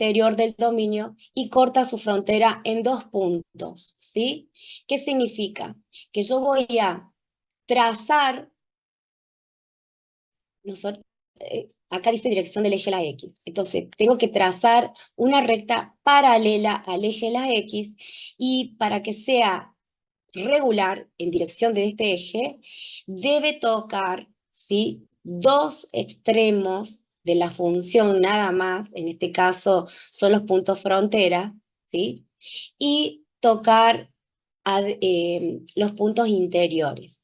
exterior del dominio y corta su frontera en 2 puntos, ¿sí? ¿Qué significa? Que yo voy a trazar, acá dice dirección del eje de la X, entonces tengo que trazar una recta paralela al eje de la X, y para que sea regular en dirección de este eje, debe tocar, ¿sí?, 2 extremos de la función nada más, en este caso son los puntos frontera, ¿sí?, y tocar los puntos interiores.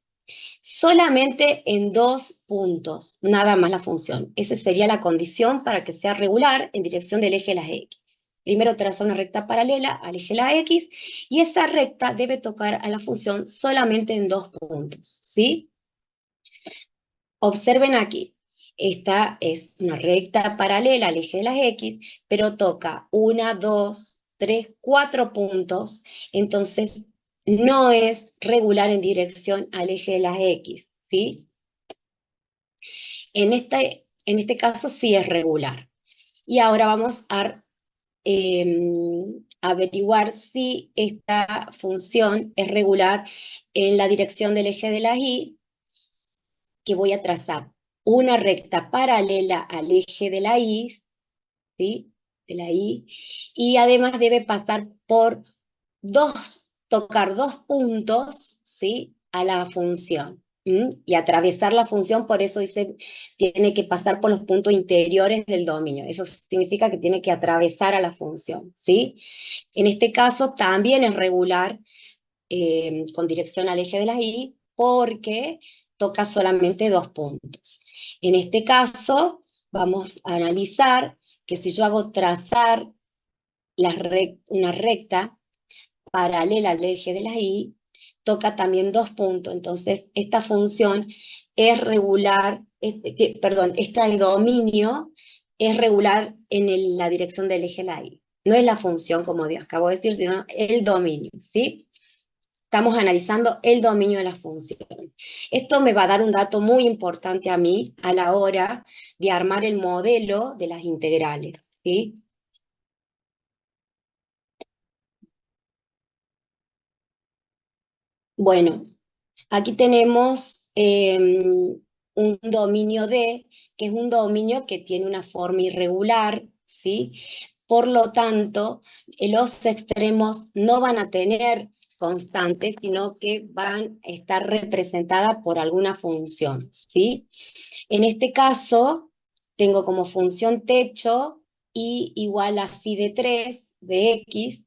Solamente en 2 puntos, nada más la función. Esa sería la condición para que sea regular en dirección del eje de las X. Primero traza una recta paralela al eje de la X, y esa recta debe tocar a la función solamente en 2 puntos, ¿sí? Observen aquí, esta es una recta paralela al eje de las X, pero toca 1, 2, 3, 4 puntos, entonces no es regular en dirección al eje de las X, ¿sí? En este caso sí es regular. Y ahora vamos a averiguar si esta función es regular en la dirección del eje de la Y, que voy a trazar una recta paralela al eje de la Y, ¿sí?, de la Y, y además debe pasar por tocar 2 puntos, ¿sí?, a la función. Y atravesar la función, por eso dice, tiene que pasar por los puntos interiores del dominio. Eso significa que tiene que atravesar a la función, ¿sí? En este caso también es regular con dirección al eje de la Y, porque toca solamente 2 puntos. En este caso, vamos a analizar que si yo hago trazar una recta paralela al eje de la Y, toca también 2 puntos. Entonces, esta función es regular, perdón, este dominio es regular en la dirección del eje de la Y. No es la función, como acabo de decir, sino el dominio, ¿sí? Estamos analizando el dominio de la función. Esto me va a dar un dato muy importante a mí a la hora de armar el modelo de las integrales, ¿sí? Bueno, aquí tenemos un dominio D, que es un dominio que tiene una forma irregular, ¿sí? Por lo tanto, los extremos no van a tener constantes, sino que van a estar representadas por alguna función, ¿sí? En este caso, tengo como función techo y igual a phi de 3 de X,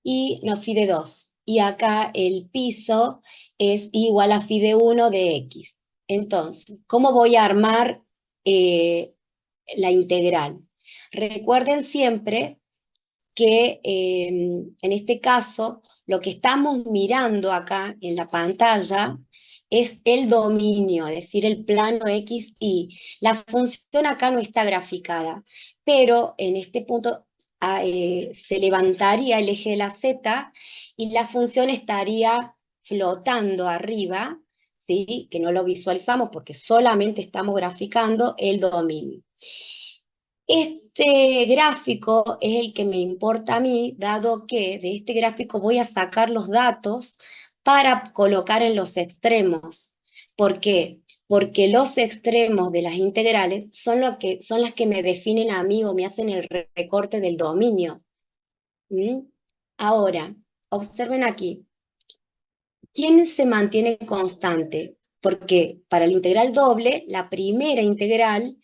y no, phi de 2. Y acá el piso es igual a phi de 1 de X. Entonces, ¿cómo voy a armar la integral? Recuerden siempre que en este caso lo que estamos mirando acá en la pantalla es el dominio, es decir, el plano X, Y. La función acá no está graficada, pero en este punto se levantaría el eje de la Z y la función estaría flotando arriba, ¿sí?, que no lo visualizamos porque solamente estamos graficando el dominio. Este gráfico es el que me importa a mí, dado que de este gráfico voy a sacar los datos para colocar en los extremos. ¿Por qué? Porque los extremos de las integrales son las que me definen a mí o me hacen el recorte del dominio. Ahora, observen aquí. ¿Quién se mantiene constante? Porque para la integral doble, la primera integral,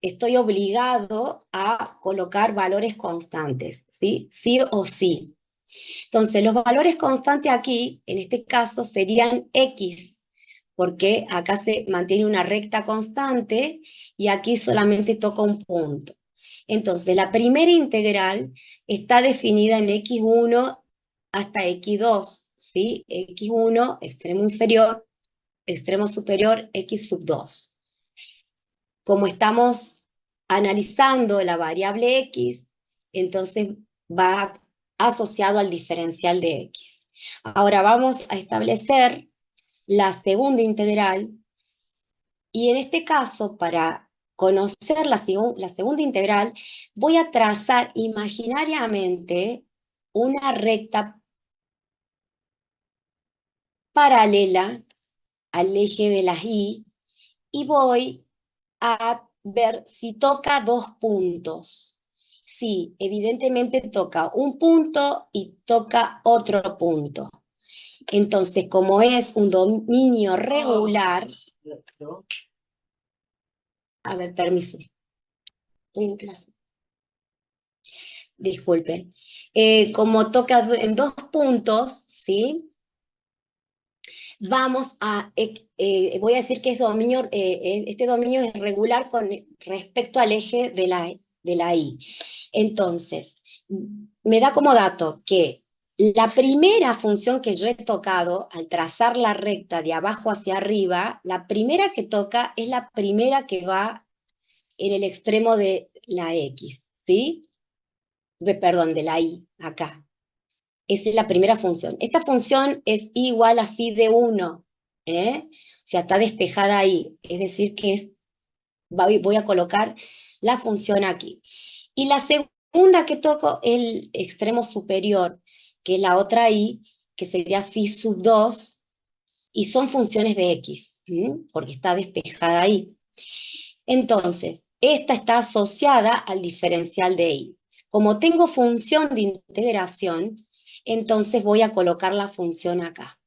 estoy obligado a colocar valores constantes, ¿sí? Sí o sí. Entonces, los valores constantes aquí, en este caso, serían X, porque acá se mantiene una recta constante y aquí solamente toca un punto. Entonces, la primera integral está definida en X1 hasta X2, ¿sí? X1, extremo inferior, extremo superior, X sub 2. Como estamos analizando la variable X, entonces va asociado al diferencial de X. Ahora vamos a establecer la segunda integral, y en este caso, para conocer la segunda integral, voy a trazar imaginariamente una recta paralela al eje de las y voy a ver si toca dos puntos. Sí, evidentemente toca un punto y toca otro punto. Entonces, como es un dominio regular, a ver, permiso, estoy en clase. Disculpen. Como toca en dos puntos, ¿sí? Voy a decir que este dominio es regular con respecto al eje de la Y. Entonces, me da como dato que la primera función que yo he tocado al trazar la recta de abajo hacia arriba, la primera que toca es la primera que va en el extremo de la X, ¿sí? Perdón, de la Y, acá. Esa es la primera función. Esta función es igual a phi de 1, ¿eh? O sea, está despejada ahí. Es decir, que voy a colocar la función aquí. Y la segunda que toco es el extremo superior, que es la otra y, que sería phi sub 2, y son funciones de x, porque está despejada ahí. Entonces, esta está asociada al diferencial de y. Como tengo función de integración, entonces voy a colocar la función acá.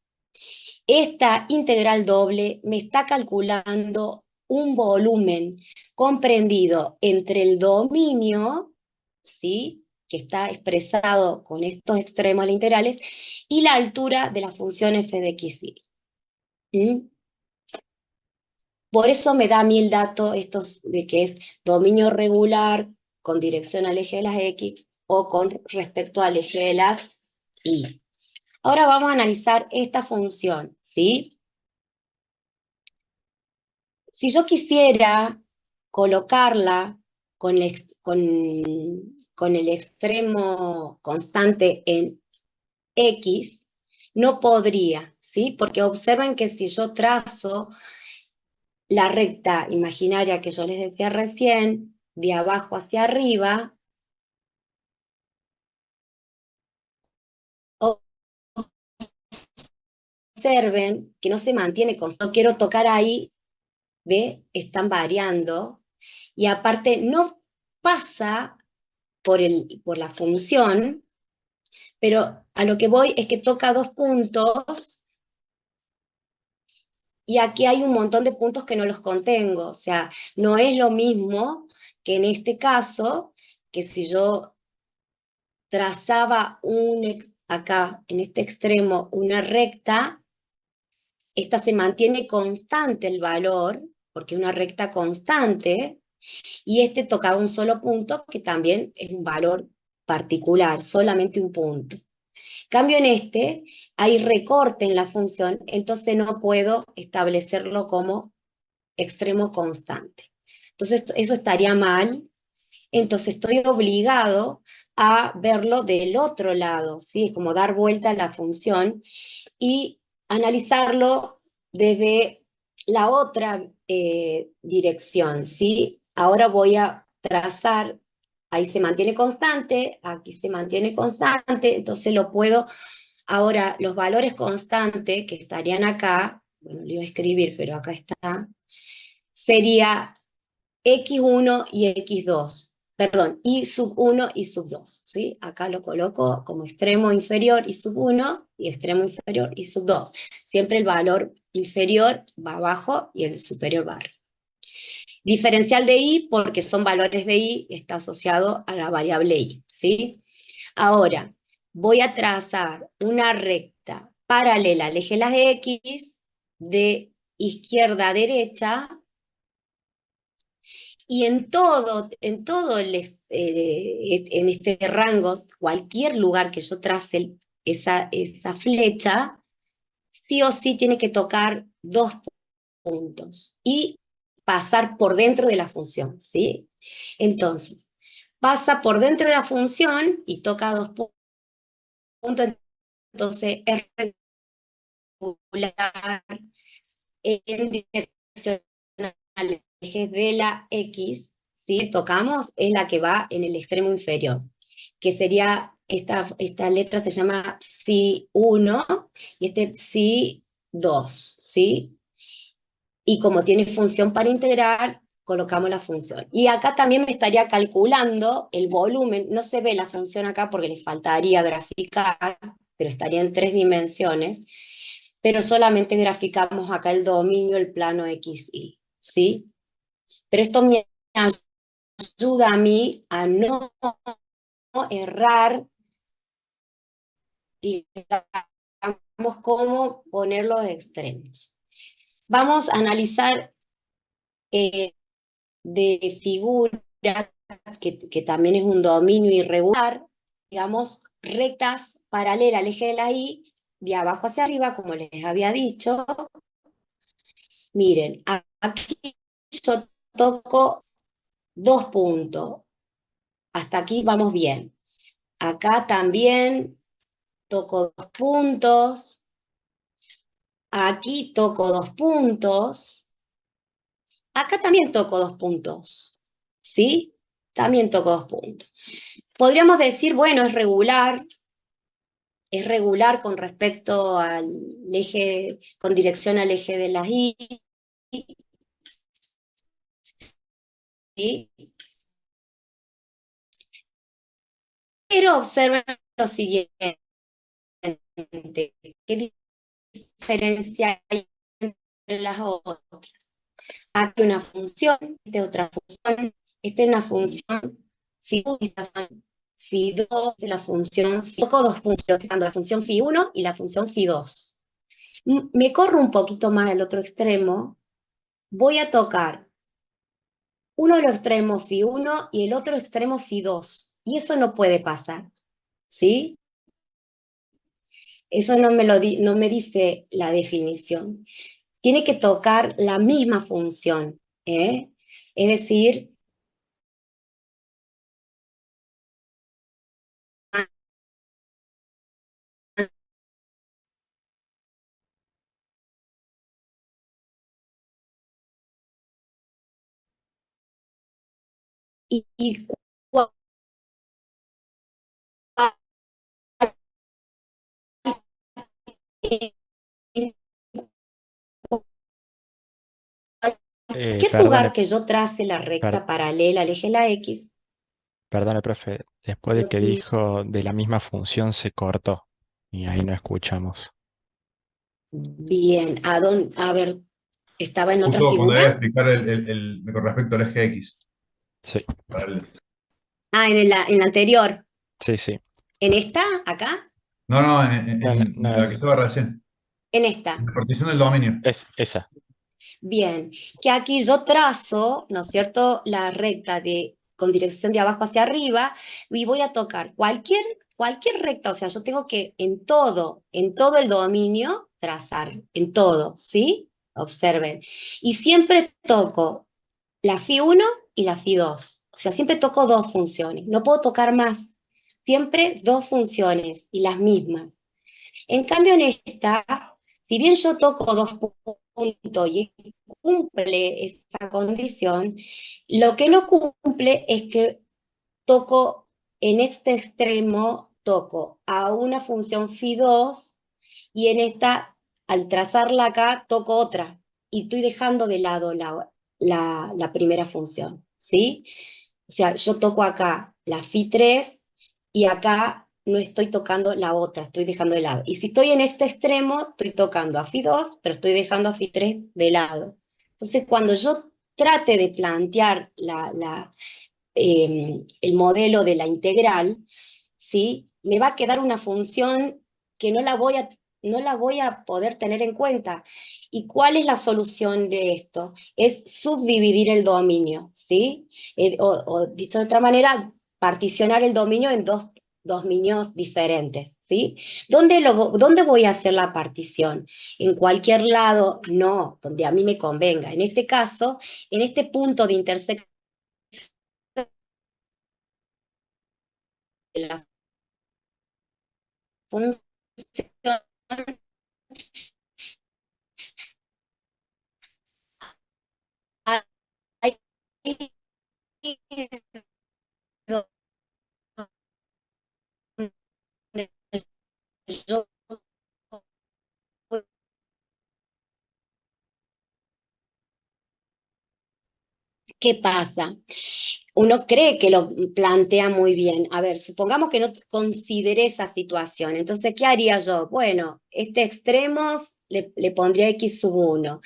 Esta integral doble me está calculando un volumen comprendido entre el dominio, ¿sí?, que está expresado con estos extremos integrales, y la altura de la función f de x, y. Por eso me da a mí el dato estos de que es dominio regular con dirección al eje de las x o con respecto al eje de las y. Ahora vamos a analizar esta función, ¿sí? Si yo quisiera colocarla con el extremo constante en x, no podría, ¿sí? Porque observen que si yo trazo la recta imaginaria que yo les decía recién, de abajo hacia arriba, observen que no se mantiene constante. No quiero tocar ahí, ¿ve? Están variando. Y aparte no pasa por la función, pero a lo que voy es que toca dos puntos y aquí hay un montón de puntos que no los contengo. O sea, no es lo mismo que en este caso, que si yo trazaba acá, en este extremo, una recta, esta se mantiene constante el valor, porque es una recta constante, y este tocaba un solo punto, que también es un valor particular, solamente un punto. Cambio en este, hay recorte en la función, entonces no puedo establecerlo como extremo constante. Entonces eso estaría mal, entonces estoy obligado a verlo del otro lado, ¿sí? Es como dar vuelta a la función y analizarlo desde la otra dirección, ¿sí? Ahora voy a trazar, ahí se mantiene constante, aquí se mantiene constante, entonces lo puedo, ahora los valores constantes que estarían acá, bueno, lo iba a escribir, pero acá está, sería x1 y x2, perdón, y sub 1 y sub 2, ¿sí? Acá lo coloco como extremo inferior y sub 1, y extremo inferior y sub 2. Siempre el valor inferior va abajo y el superior va arriba. Diferencial de y, porque son valores de y, está asociado a la variable y, ¿sí? Ahora, voy a trazar una recta paralela al eje de las x, de izquierda a derecha, y en este rango, cualquier lugar que yo trace esa flecha, sí o sí tiene que tocar dos puntos y pasar por dentro de la función, ¿sí? Entonces, pasa por dentro de la función y toca dos puntos, entonces es regular en dirección eje de la X, ¿sí? Tocamos, es la que va en el extremo inferior, que sería, esta letra se llama psi1 y este psi2, ¿sí? Y como tiene función para integrar, colocamos la función. Y acá también me estaría calculando el volumen, no se ve la función acá porque le faltaría graficar, pero estaría en 3 dimensiones, pero solamente graficamos acá el dominio, el plano XY, ¿sí? Pero esto me ayuda a mí a no errar, digamos, cómo poner los extremos. Vamos a analizar de figuras que también es un dominio irregular, digamos, rectas paralelas al eje de la Y, de abajo hacia arriba, como les había dicho. Miren, aquí yo toco 2 puntos. Hasta aquí vamos bien. Acá también toco 2 puntos. Aquí toco 2 puntos. Acá también toco 2 puntos. ¿Sí? También toco 2 puntos. Podríamos decir, bueno, es regular con respecto al eje, con dirección al eje de las Y, ¿sí? Pero observen lo siguiente, ¿qué diferencia hay entre las otras? Aquí una función, esta es otra función, esta es una función phi1, esta función phi2, de la función phi, toco 2 puntos, la función phi1 y la función phi2. Me corro un poquito más al otro extremo, voy a tocar uno de los extremos phi1 y el otro extremo phi2, y eso no puede pasar, ¿sí? Eso no me dice la definición. Tiene que tocar la misma función, ¿eh? Es decir, y cualquier Perdone, lugar que yo trace la per- recta paralela al eje de la X, perdone, profe. Después de no, que dijo de la misma función se cortó y ahí no escuchamos. bien, a ver, estaba en otra Justo cuando figura. voy a explicar con respecto al eje X. Sí, Ah, en la anterior. sí, sí. ¿En esta? ¿Acá? No, no, No, no, en la que estaba recién. En En esta. la partición del dominio. es esa. Bien, que aquí yo trazo, ¿no es cierto?, la recta con dirección de abajo hacia arriba y voy a tocar cualquier recta, o sea, yo tengo que en todo el dominio trazar, en todo, ¿sí? Observen. Y siempre toco la Φ1 y la Φ2, o sea, siempre toco 2 funciones, no puedo tocar más, siempre 2 funciones y las mismas. En cambio, en esta, si bien yo toco 2 puntos y cumple esa condición, lo que no cumple es que toco en este extremo, toco a una función φ2 y en esta, al trazarla acá, toco otra y estoy dejando de lado la primera función, ¿sí? O sea, yo toco acá la φ3 y acá no estoy tocando la otra, estoy dejando de lado. Y si estoy en este extremo, estoy tocando a φ2, pero estoy dejando a φ3 de lado. Entonces, cuando yo trate de plantear el modelo de la integral, ¿sí? Me va a quedar una función que no la voy a poder tener en cuenta. ¿Y cuál es la solución de esto? Es subdividir el dominio, ¿sí? O dicho de otra manera, particionar el dominio en dos dominios diferentes, ¿sí? ¿Dónde voy a hacer la partición? ¿En cualquier lado? No, donde a mí me convenga. En este caso, en este punto de intersección de la función yo, ¿qué pasa? Uno cree que lo plantea muy bien. A ver, supongamos que no consideré esa situación. Entonces, ¿qué haría yo? Bueno, este extremo le pondría x sub 1.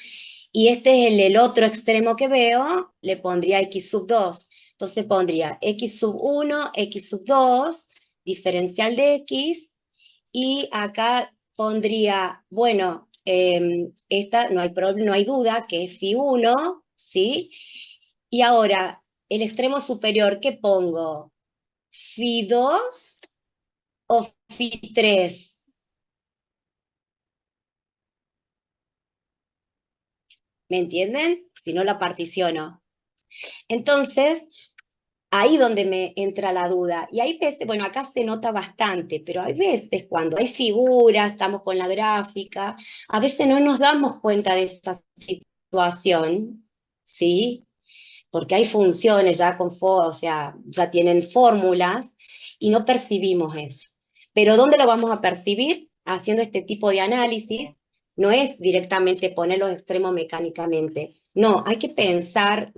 Y este es el otro extremo que veo, le pondría x sub 2. Entonces pondría x sub 1, x sub 2, diferencial de x, y acá pondría, bueno, esta no hay duda que es phi 1, ¿sí? Y ahora, el extremo superior, ¿qué pongo? ¿Phi 2 o phi 3? ¿Me entienden? Si no la particiono. Entonces, ahí donde me entra la duda. Y hay veces, bueno, acá se nota bastante, pero hay veces cuando hay figuras, estamos con la gráfica, a veces no nos damos cuenta de esa situación, ¿sí? Porque hay funciones ya o sea, ya tienen fórmulas y no percibimos eso. Pero ¿dónde lo vamos a percibir? Haciendo este tipo de análisis, no es directamente poner los extremos mecánicamente. No, hay que pensar,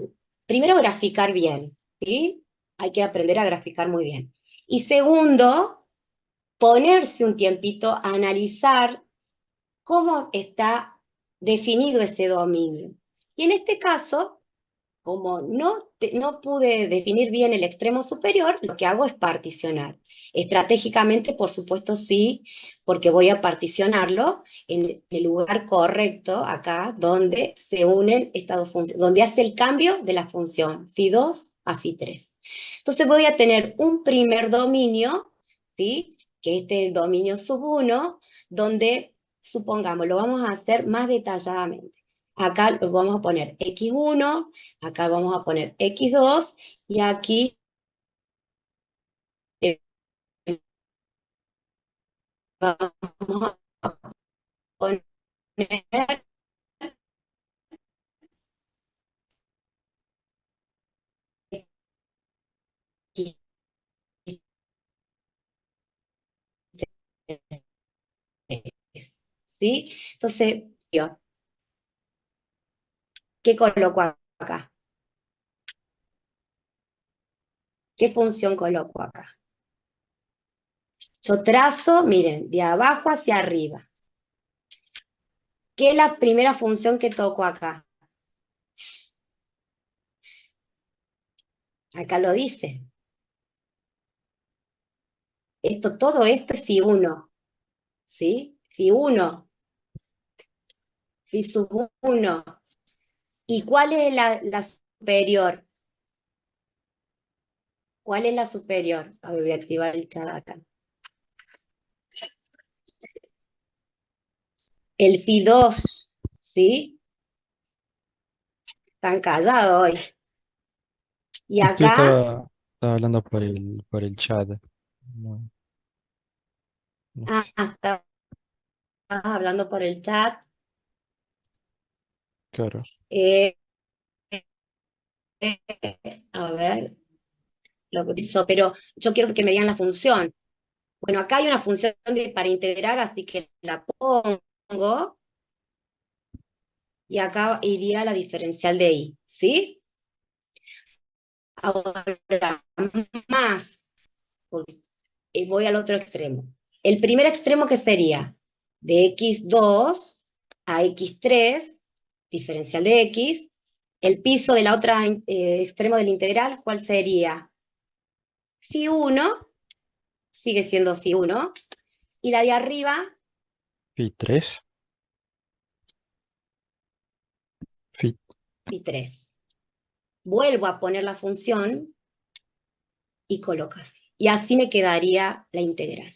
primero graficar bien, ¿sí? Hay que aprender a graficar muy bien. Y segundo, ponerse un tiempito a analizar cómo está definido ese dominio. Y en este caso, como no pude definir bien el extremo superior, lo que hago es particionar. Estratégicamente, por supuesto, sí, porque voy a particionarlo en el lugar correcto, acá, donde se unen estas dos funciones, donde hace el cambio de la función phi 2 a phi 3. Entonces voy a tener un primer dominio, ¿sí? Que este es el dominio sub 1, donde, supongamos, lo vamos a hacer más detalladamente. Acá lo vamos a poner x1, acá vamos a poner x2 y aquí eh, vamos a poner x3, ¿sí? Entonces, yo, ¿qué coloco acá? ¿Qué función coloco acá? Yo trazo, miren, de abajo hacia arriba. ¿Qué es la primera función que toco acá? Acá lo dice. Todo esto es phi 1, ¿sí? Phi 1, phi sub 1. ¿Y cuál es la superior? ¿Cuál es la superior? A ver, voy a activar el chat acá. El phi 2, ¿sí? Están callados hoy. Y Sí, acá, estaba hablando por el chat. No, no sé. estabas hablando por el chat. Claro. Eh, a ver, lo que hizo, pero yo quiero que me digan la función. Bueno, acá hay una función para integrar, así que la pongo y acá iría la diferencial de y, ¿sí? Ahora, más, voy al otro extremo. El primer extremo que sería de x2 a x3, diferencial de x, el piso de la otra extremo del integral, ¿cuál sería? Phi 1, sigue siendo phi 1, y la de arriba, Phi 3. Phi. phi 3. Vuelvo a poner la función y coloco así. Y así me quedaría la integral.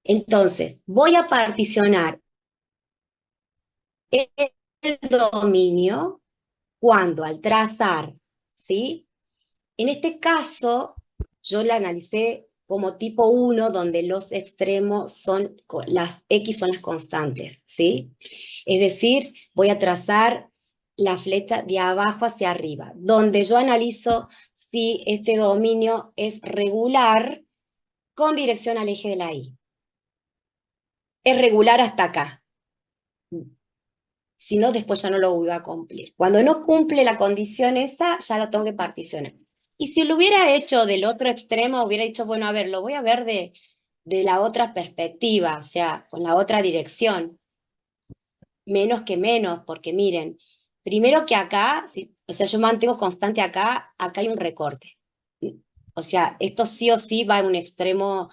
Entonces, voy a particionar el dominio cuando al trazar, ¿sí? En este caso, yo la analicé como tipo 1, donde los extremos son, las x son las constantes, ¿sí? Es decir, voy a trazar la flecha de abajo hacia arriba, donde yo analizo si este dominio es regular con dirección al eje de la Y. Es regular hasta acá. Si no, después ya no lo voy a cumplir. Cuando no cumple la condición esa, ya lo tengo que particionar. Y si lo hubiera hecho del otro extremo, hubiera dicho, bueno, a ver, lo voy a ver de la otra perspectiva, o sea, con la otra dirección. Menos que menos, porque miren, primero que acá, o sea, yo mantengo constante acá hay un recorte. O sea, esto sí o sí va en un extremo,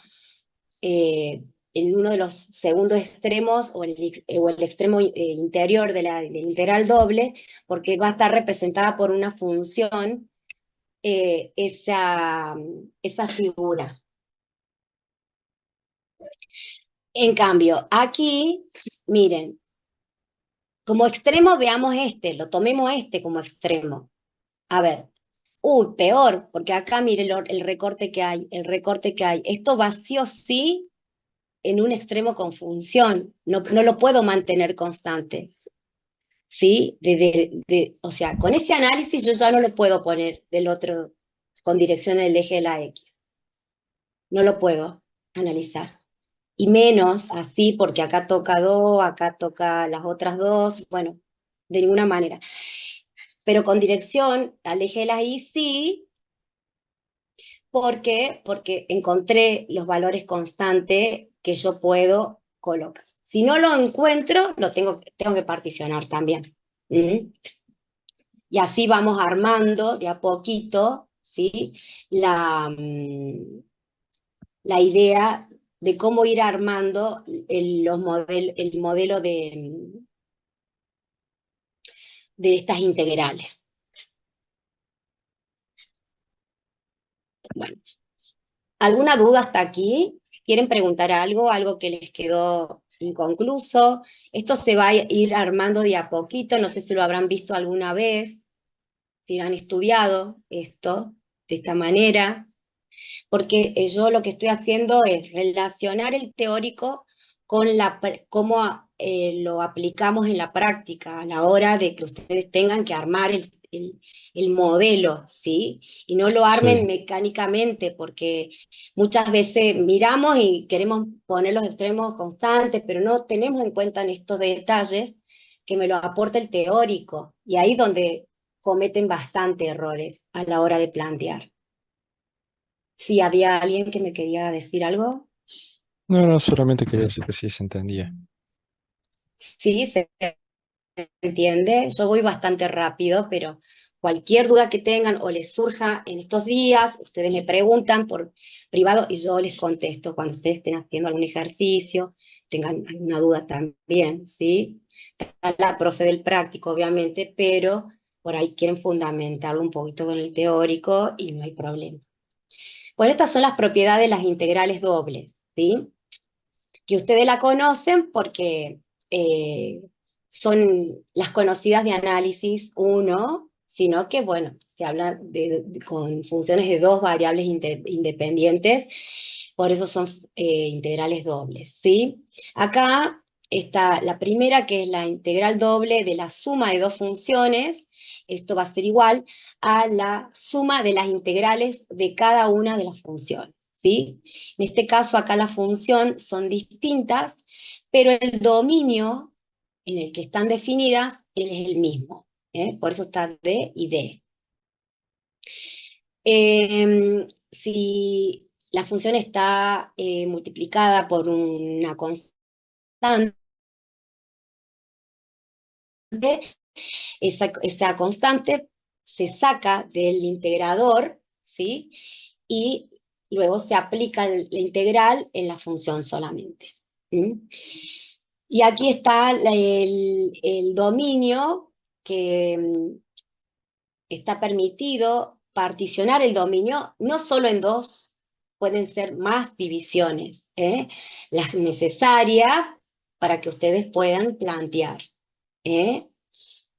en uno de los segundos extremos o el extremo interior del integral doble, porque va a estar representada por una función esa figura. En cambio, aquí, miren, como extremo veamos lo tomemos como extremo. A ver, peor, porque acá mire el recorte que hay, Esto va sí o sí en un extremo con función, no lo puedo mantener constante, ¿sí? O sea, con ese análisis yo ya no lo puedo poner del otro, con dirección al eje de la X. No lo puedo analizar. Y menos así, porque acá toca 2, acá toca las otras dos, bueno, de ninguna manera. Pero con dirección al eje de la Y sí. ¿Por qué? Porque encontré los valores constantes que yo puedo colocar. Si no lo encuentro, tengo que particionar también. ¿Mm? Y así vamos armando de a poquito, ¿sí? La idea de cómo ir armando el modelo de estas integrales. Bueno, ¿alguna duda hasta aquí? ¿Quieren preguntar algo que les quedó inconcluso? Esto se va a ir armando de a poquito, no sé si lo habrán visto alguna vez, si han estudiado esto de esta manera, porque yo lo que estoy haciendo es relacionar el teórico con cómo lo aplicamos en la práctica a la hora de que ustedes tengan que armar el modelo, ¿sí? Y no lo armen Sí. mecánicamente, porque muchas veces miramos y queremos poner los extremos constantes, pero no tenemos en cuenta en estos detalles que me lo aporta el teórico, y ahí es donde cometen bastante errores a la hora de plantear. Si había alguien que me quería decir algo. No, no, solamente quería decir que sí se entendía. Sí, se entiende. Yo voy bastante rápido, pero cualquier duda que tengan o les surja en estos días, ustedes me preguntan por privado y yo les contesto cuando ustedes estén haciendo algún ejercicio, tengan alguna duda también, ¿sí? Está la profe del práctico, obviamente, pero por ahí quieren fundamentarlo un poquito con el teórico y no hay problema. Bueno, estas son las propiedades de las integrales dobles, ¿sí? Que ustedes la conocen porque son las conocidas de análisis 1, sino que, bueno, se habla con funciones de dos variables independientes, por eso son integrales dobles, ¿sí? Acá está la primera, que es la integral doble de la suma de dos funciones. Esto va a ser igual a la suma de las integrales de cada una de las funciones, ¿sí? En este caso, acá la función son distintas, pero el dominio en el que están definidas es el mismo, ¿eh? Por eso está D y D. Si la función está multiplicada por una constante, esa constante se saca del integrador, ¿sí? Y luego se aplica la integral en la función solamente. ¿Mm? Y aquí está el dominio que está permitido particionar el dominio no solo en dos, pueden ser más divisiones, las necesarias para que ustedes puedan plantear.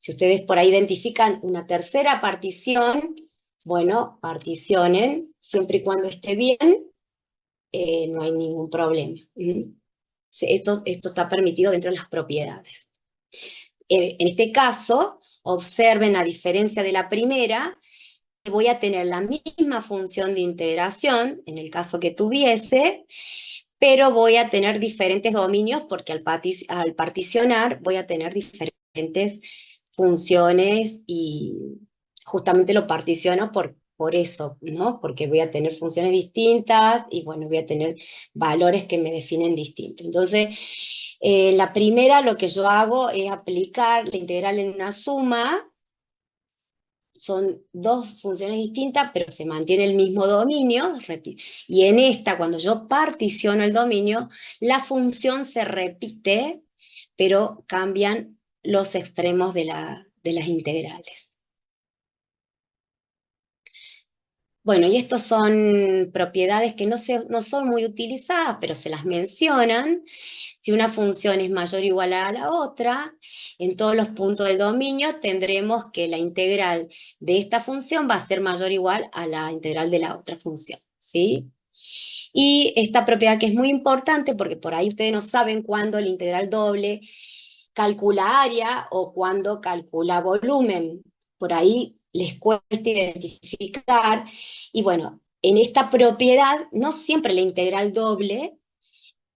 Si ustedes por ahí identifican una tercera partición, bueno, particionen, siempre y cuando esté bien, no hay ningún problema. Esto está permitido dentro de las propiedades. En este caso, Observen, a diferencia de la primera, voy a tener la misma función de integración, en el caso que tuviese, pero voy a tener diferentes dominios porque al particionar voy a tener diferentes funciones y justamente lo particiono por eso, ¿no? Porque voy a tener funciones distintas y bueno, voy a tener valores que me definen distinto. Entonces, la primera lo que yo hago es aplicar la integral en una suma. Son dos funciones distintas, pero se mantiene el mismo dominio, y en esta, cuando yo particiono el dominio, la función se repite, pero cambian los extremos de las integrales. Bueno, y estas son propiedades que no son muy utilizadas, pero se las mencionan. Si una función es mayor o igual a la otra, en todos los puntos del dominio tendremos que la integral de esta función va a ser mayor o igual a la integral de la otra función, ¿sí? Y esta propiedad que es muy importante, porque por ahí ustedes no saben cuándo la integral doble calcula área o cuándo calcula volumen. Por ahí les cuesta identificar. Y bueno, en esta propiedad, no siempre la integral doble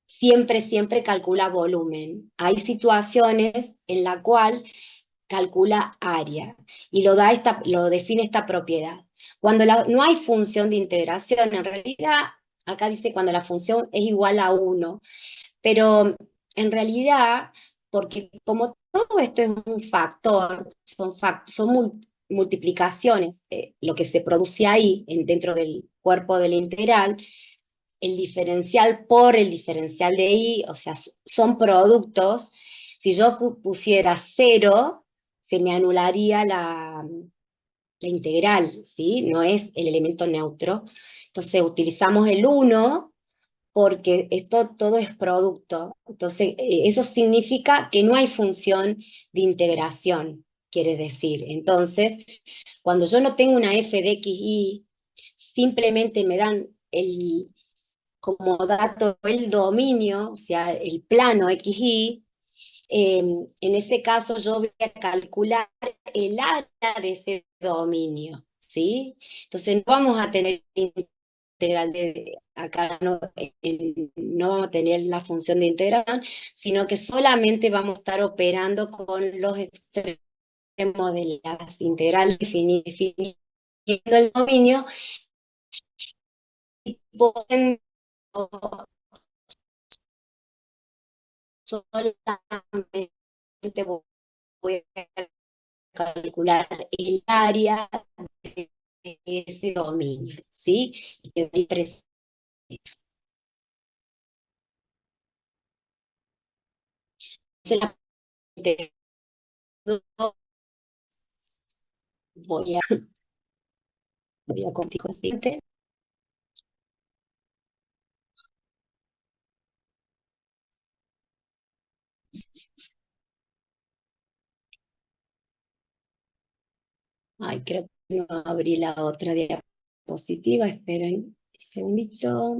siempre calcula volumen. Hay situaciones en la cual calcula área y lo define esta propiedad. Cuando no hay función de integración, en realidad, acá dice cuando la función es igual a 1, pero en realidad, porque como todo esto es un factor, son multiplicaciones, lo que se produce ahí dentro del cuerpo de la integral, el diferencial por el diferencial de I, o sea, son productos. Si yo pusiera 0, se me anularía la integral, ¿sí? No es el elemento neutro. Entonces utilizamos el 1 porque esto todo es producto. Entonces eso significa que no hay función de integración, quiere decir. Entonces, cuando yo no tengo una f de x, y simplemente me dan como dato el dominio, o sea, el plano XY, en ese caso yo voy a calcular el área de ese dominio, ¿sí? Entonces no vamos a tener integral acá no vamos a tener la función de integración, sino que solamente vamos a estar operando con los extremos de las integrales definiendo el dominio y poniendo solamente voy a calcular el área de ese dominio, ¿sí? Y voy a, voy a continuar siguiente. Ay, creo que no abrí la otra diapositiva, esperen un segundito.